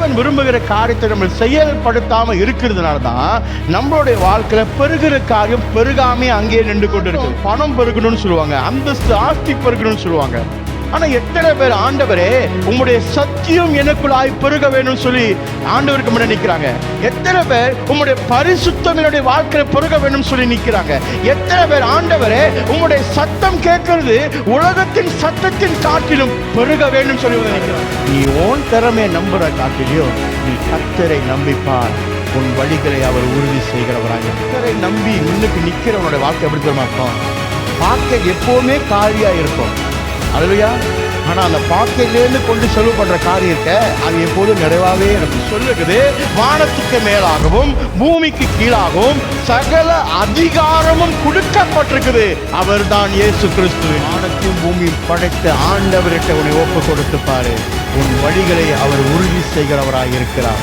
தேவன் விரும்புகிற காரியத்தை நம்ம செயல்படுத்தாம இருக்கிறதுனால தான் நம்மளுடைய வாழ்க்கையில பெருகிற காரியம் பெருகாமே அங்கேயே நின்று கொண்டு இருக்கு. பணம் பெருகணும்னு சொல்லுவாங்க, அந்தஸ்து ஆஸ்தி பெருகணும்னு சொல்லுவாங்க. ஆனா எத்தனை பேர் ஆண்டவரே உம்முடைய சத்தியம் எனக்குள்ளாய் பெருக வேணும்னு சொல்லி ஆண்டவருக்கு முன்னாடி நிக்கிறாங்க? எத்தனை பேர் உம்முடைய பரிசுத்தம் என்னுடைய வாழ்க்கையில பெருக வேணும்னு சொல்லி நிக்கிறாங்க? எத்தனை பேர் ஆண்டவரே உம்முடைய சத்தம் கேட்கிறது உலகத்தின் சத்தத்தின் காட்டிலும் பெருக வேண்டும் சொல்லி நினைக்கிறாங்க? நீ உன் திறமையை நம்புற காட்டிலையோ நீ கர்த்தரை நம்பிப்பார், உன் வழிகளை அவர் உறுதி செய்கிறவராக. கர்த்தரை நம்பி முன்னுக்கு நிக்கிறவனுடைய வாழ்க்கை எப்படி தெரியுமா இருக்கும்? பார்க்க எப்பவுமே காலியா இருக்கும், அல்லையா? ஆனா அந்த பாக்கையிலேருந்து கொண்டு செலவு பண்ற காரியம் இருக்க அது எப்போதும் நிறைவாவே எனக்கு சொல்லுகிறது. வானத்துக்கு மேலாகவும் பூமிக்கு கீழாகவும் சகல அதிகாரமும் கொடுக்கப்பட்டிருக்குது. அவர் தான் இயேசு கிறிஸ்து. வானத்தையும் பூமியும் படைத்த ஆண்டவர்கிட்ட உன்னை ஒப்பு கொடுத்து பாரு, உன் வழிகளை அவர் உறுதி செய்கிறவராய் இருக்கிறார்.